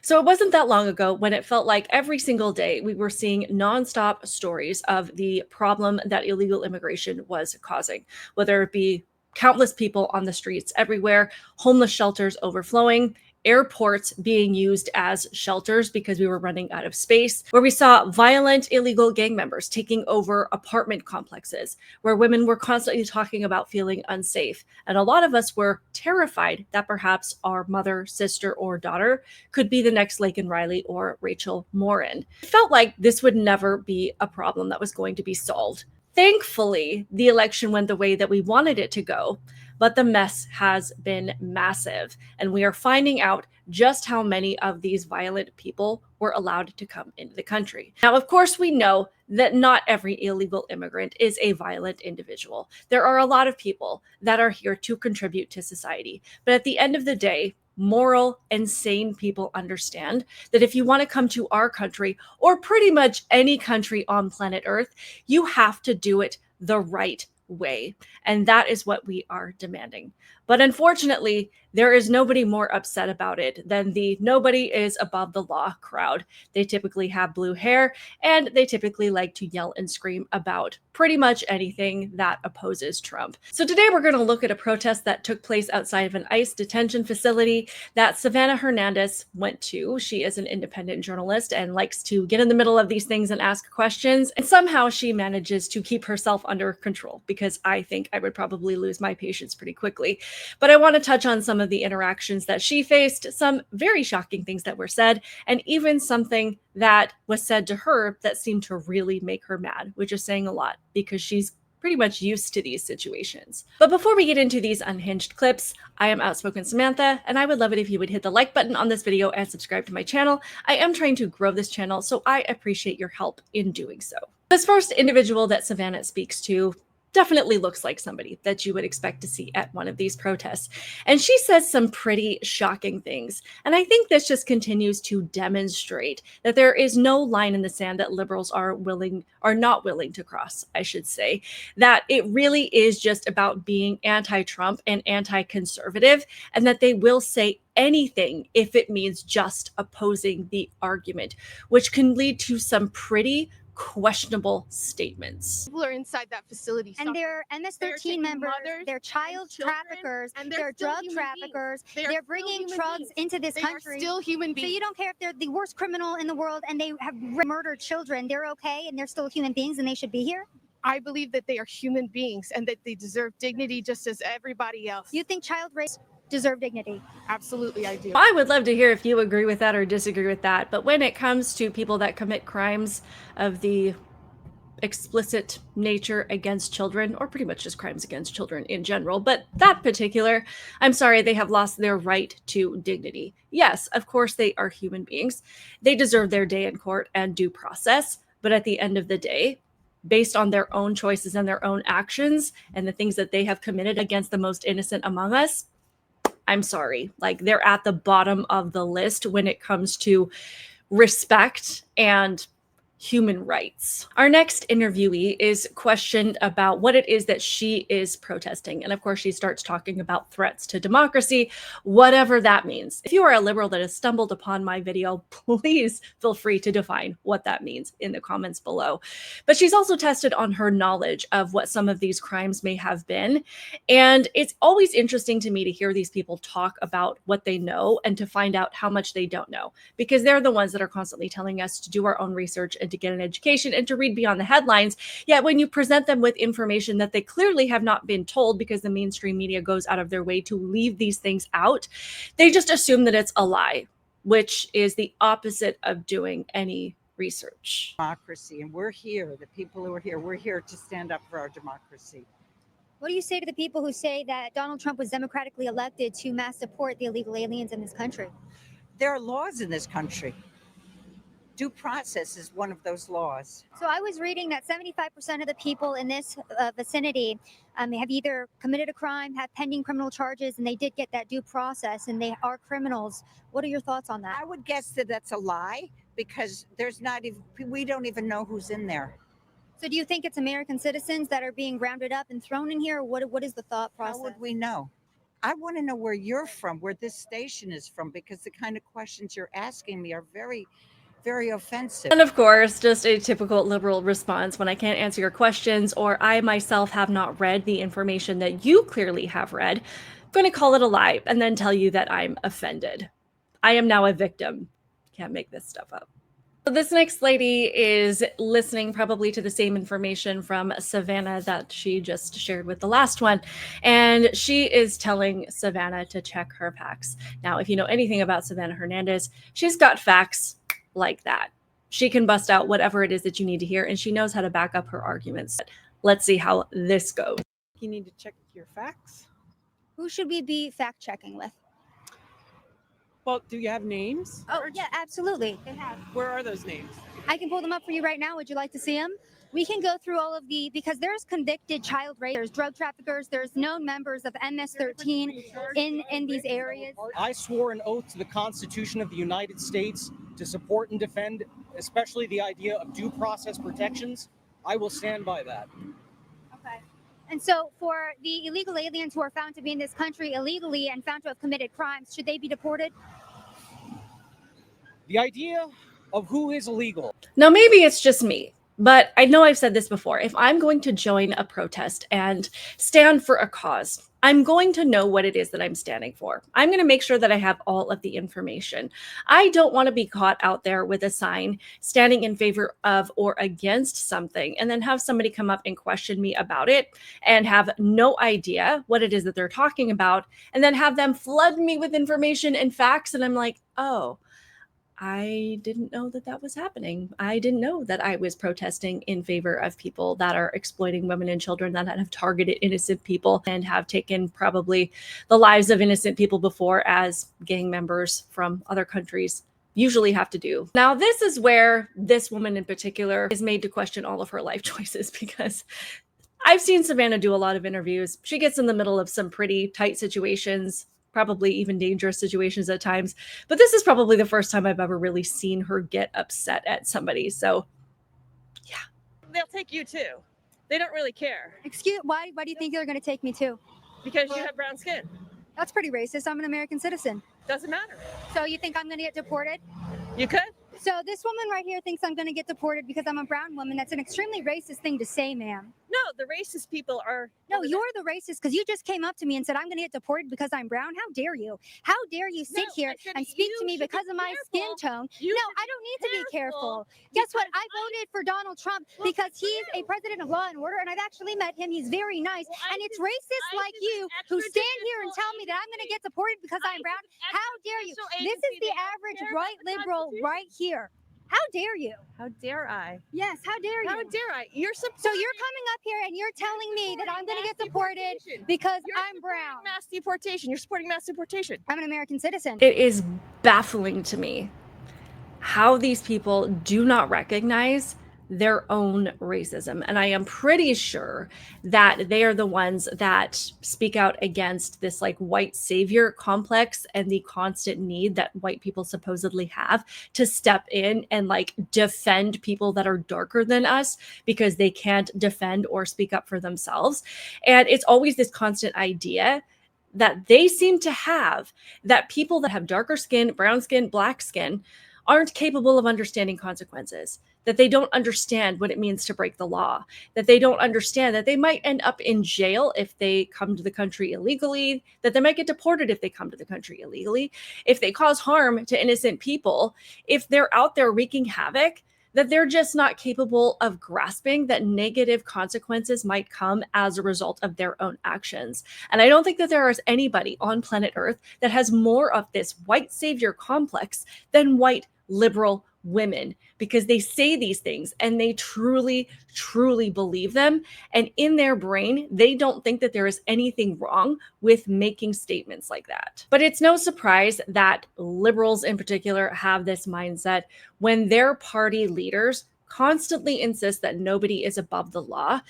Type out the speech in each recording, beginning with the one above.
So it wasn't that long ago when it felt like every single day we were seeing nonstop stories of the problem that illegal immigration was causing, whether it be countless people on the streets everywhere, homeless shelters overflowing, airports being used as shelters because we were running out of space, where we saw violent illegal gang members taking over apartment complexes, where women were constantly talking about feeling unsafe. And a lot of us were terrified that perhaps our mother, sister, or daughter could be the next Laken Riley or Rachel Morin. It felt like this would never be a problem that was going to be solved. Thankfully, the election went the way that we wanted it to go, but the mess has been massive, and we are finding out just how many of these violent people were allowed to come into the country. Now, of course, we know that not every illegal immigrant is a violent individual. There are a lot of people that are here to contribute to society, but at the end of the day, moral and sane people understand that if you want to come to our country or pretty much any country on planet Earth, you have to do it the right way. And that is what we are demanding. But unfortunately, there is nobody more upset about it than the nobody is above the law crowd. They typically have blue hair and they typically like to yell and scream about pretty much anything that opposes Trump. So today we're going to look at a protest that took place outside of an ICE detention facility that Savannah Hernandez went to. She is an independent journalist and likes to get in the middle of these things and ask questions. And somehow she manages to keep herself under control, because I think I would probably lose my patience pretty quickly. But I want to touch on some of the interactions that she faced, some very shocking things that were said, and even something that was said to her that seemed to really make her mad, which is saying a lot because she's pretty much used to these situations. But before we get into these unhinged clips, I am Outspoken Samantha, and I would love it if you would hit the like button on this video and subscribe to my channel. I am trying to grow this channel, so I appreciate your help in doing so. This first individual that Savannah speaks to definitely looks like somebody that you would expect to see at one of these protests. And she says some pretty shocking things. And I think this just continues to demonstrate that there is no line in the sand that liberals are not willing to cross, I should say. That it really is just about being anti-Trump and anti-conservative, and that they will say anything if it means just opposing the argument, which can lead to some pretty questionable statements. People are inside that facility, and they're MS-13 members, they're child traffickers, they're drug traffickers, they're bringing drugs into this country. They are still human beings. So you don't care if they're the worst criminal in the world and they have murdered children, they're okay and they're still human beings and they should be here? I believe that they are human beings and that they deserve dignity just as everybody else. You think child rape deserve dignity? Absolutely, I do. I would love to hear if you agree with that or disagree with that. But when it comes to people that commit crimes of the explicit nature against children, or pretty much just crimes against children in general, but that particular, I'm sorry, they have lost their right to dignity. Yes, of course, they are human beings. They deserve their day in court and due process. But at the end of the day, based on their own choices and their own actions and the things that they have committed against the most innocent among us, I'm sorry, like they're at the bottom of the list when it comes to respect and human rights. Our next interviewee is questioned about what it is that she is protesting. And of course, she starts talking about threats to democracy, whatever that means. If you are a liberal that has stumbled upon my video, please feel free to define what that means in the comments below. But she's also tested on her knowledge of what some of these crimes may have been. And it's always interesting to me to hear these people talk about what they know and to find out how much they don't know, because they're the ones that are constantly telling us to do our own research and to get an education and to read beyond the headlines. Yet when you present them with information that they clearly have not been told, because the mainstream media goes out of their way to leave these things out, they just assume that it's a lie, which is the opposite of doing any research. Democracy, and we're here, the people who are here, we're here to stand up for our democracy. What do you say to the people who say that Donald Trump was democratically elected to mass deport the illegal aliens in this country? There are laws in this country. Due process is one of those laws. So I was reading that 75% of the people in this vicinity have either committed a crime, have pending criminal charges, and they did get that due process, and they are criminals. What are your thoughts on that? I would guess that that's a lie, because there's not even, we don't even know who's in there. So do you think it's American citizens that are being rounded up and thrown in here? What is the thought process? How would we know? I want to know where you're from, where this station is from, because the kind of questions you're asking me are very, very offensive. And of course, just a typical liberal response when I can't answer your questions or I myself have not read the information that you clearly have read. I'm going to call it a lie and then tell you that I'm offended. I am now a victim. Can't make this stuff up. So this next lady is listening probably to the same information from Savannah that she just shared with the last one. And she is telling Savannah to check her facts. Now, if you know anything about Savannah Hernandez, she's got facts like that. She can bust out whatever it is that you need to hear, and she knows how to back up her arguments. Let's see how this goes. You need to check your facts. Who should we be fact checking with? Well, do you have names? Oh, yeah, absolutely. They have. Where are those names? I can pull them up for you right now. Would you like to see them? We can go through all of because there's convicted child rape, there's drug traffickers, there's known members of MS-13 in these areas. I swore an oath to the Constitution of the United States to support and defend, especially the idea of due process protections. I will stand by that. Okay. And so for the illegal aliens who are found to be in this country illegally and found to have committed crimes, should they be deported? The idea of who is illegal. Now, maybe it's just me, but I know I've said this before. If I'm going to join a protest and stand for a cause, I'm going to know what it is that I'm standing for. I'm going to make sure that I have all of the information. I don't want to be caught out there with a sign standing in favor of or against something and then have somebody come up and question me about it and have no idea what it is that they're talking about and then have them flood me with information and facts. And I'm like, oh, I didn't know that that was happening. I didn't know that I was protesting in favor of people that are exploiting women and children, that have targeted innocent people and have taken probably the lives of innocent people before, as gang members from other countries usually have to do. Now, this is where this woman in particular is made to question all of her life choices, because I've seen Savannah do a lot of interviews. She gets in the middle of some pretty tight situations, probably even dangerous situations at times. But this is probably the first time I've ever really seen her get upset at somebody. So, yeah. They'll take you too. They don't really care Why do you think they're going to take me too? because you have brown skin. That's pretty racist. I'm an American citizen. Doesn't matter. So you think I'm going to get deported? You could. So this woman right here thinks I'm going to get deported because I'm a brown woman. That's an extremely racist thing to say, ma'am. No, the racist people are. No, you're the racist because you just came up to me and said I'm going to get deported because I'm brown. How dare you? How dare you sit No, here I said and speak you to me should be because of my skin careful. tone? You No, should I don't need to be careful. careful Guess what? because I voted for Donald Trump Well, because good for he's a you. president of law and order, and I've actually met him. He's very nice. Well, I And it's did- racist I like did you an who stand here and extrajudicial tell me that I'm going to agency. get deported because I'm I brown. did an How dare you? extrajudicial This is agency the that average cares about right the liberal Constitution. right here. How dare you? How dare I? Yes, how dare you? How dare I? You're So supporting. you're coming up here and you're telling me that I'm going to mass get deported deportation. because You're I'm supporting brown. Mass deportation. You're supporting mass deportation. I'm an American citizen. It is baffling to me how these people do not recognize their own racism. And I am pretty sure that they are the ones that speak out against this like white savior complex and the constant need that white people supposedly have to step in and like defend people that are darker than us because they can't defend or speak up for themselves. And it's always this constant idea that they seem to have that people that have darker skin, brown skin, black skin aren't capable of understanding consequences, that they don't understand what it means to break the law, that they don't understand that they might end up in jail if they come to the country illegally, that they might get deported if they come to the country illegally, if they cause harm to innocent people, if they're out there wreaking havoc, that they're just not capable of grasping that negative consequences might come as a result of their own actions. And I don't think that there is anybody on planet Earth that has more of this white savior complex than white liberal women, because they say these things and they truly, truly believe them. And in their brain, they don't think that there is anything wrong with making statements like that. But it's no surprise that liberals in particular have this mindset when their party leaders constantly insist that nobody is above the law,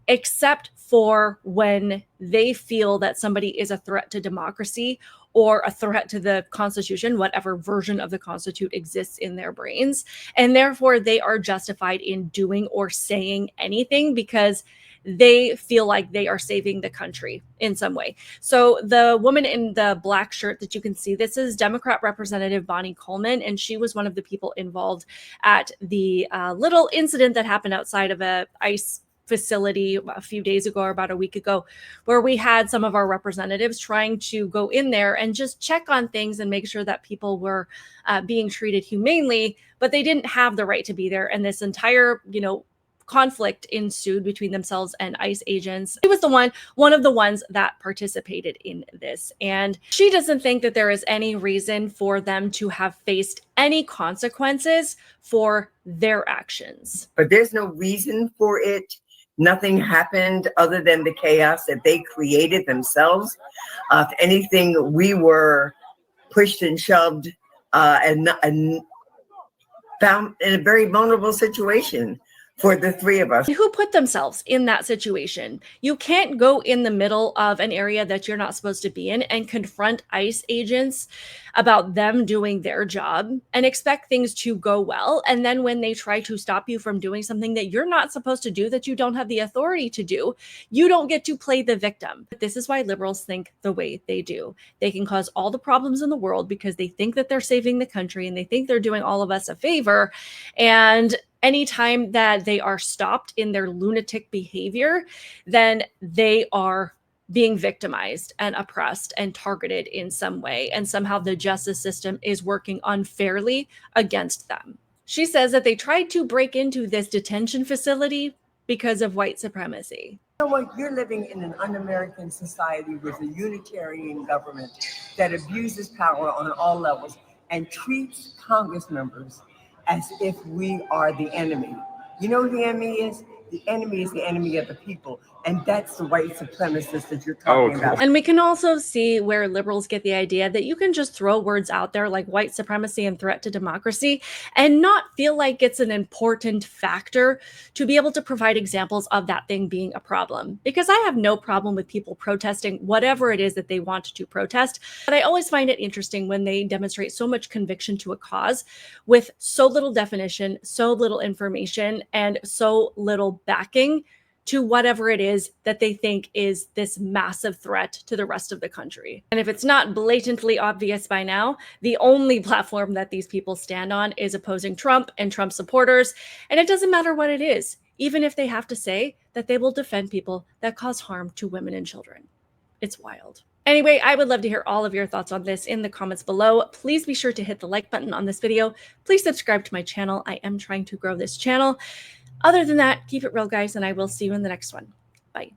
except for when they feel that somebody is a threat to democracy or a threat to the Constitution, whatever version of the Constitution exists in their brains. And therefore, they are justified in doing or saying anything because they feel like they are saving the country in some way. So the woman in the black shirt that you can see, this is Democrat Representative Bonnie Coleman, and she was one of the people involved at the little incident that happened outside of a ICE facility a few days ago or about a week ago, where we had some of our representatives trying to go in there and just check on things and make sure that people were being treated humanely, but they didn't have the right to be there. And this entire, conflict ensued between themselves and ICE agents. She was one of the ones that participated in this. And she doesn't think that there is any reason for them to have faced any consequences for their actions. But there's no reason for it. Nothing happened other than the chaos that they created themselves. If anything, we were pushed and shoved and found in a very vulnerable situation for the three of us. Who put themselves in that situation? You can't go in the middle of an area that you're not supposed to be in and confront ICE agents about them doing their job and expect things to go well. And then when they try to stop you from doing something that you're not supposed to do, that you don't have the authority to do, you don't get to play the victim. But this is why liberals think the way they do. They can cause all the problems in the world because they think that they're saving the country and they think they're doing all of us a favor. And anytime that they are stopped in their lunatic behavior, then they are being victimized and oppressed and targeted in some way. And somehow the justice system is working unfairly against them. She says that they tried to break into this detention facility because of white supremacy. You know what? You're living in an un-American society with a unitarian government that abuses power on all levels and treats Congress members as if we are the enemy. You know who the enemy is? The enemy is the enemy of the people. And that's the white supremacists that you're talking about. And we can also see where liberals get the idea that you can just throw words out there like white supremacy and threat to democracy and not feel like it's an important factor to be able to provide examples of that thing being a problem. Because I have no problem with people protesting whatever it is that they want to protest. But I always find it interesting when they demonstrate so much conviction to a cause with so little definition, so little information, and so little backing to whatever it is that they think is this massive threat to the rest of the country. And if it's not blatantly obvious by now, the only platform that these people stand on is opposing Trump and Trump supporters. And it doesn't matter what it is, even if they have to say that they will defend people that cause harm to women and children. It's wild. Anyway, I would love to hear all of your thoughts on this in the comments below. Please be sure to hit the like button on this video. Please subscribe to my channel. I am trying to grow this channel. Other than that, keep it real, guys, and I will see you in the next one. Bye.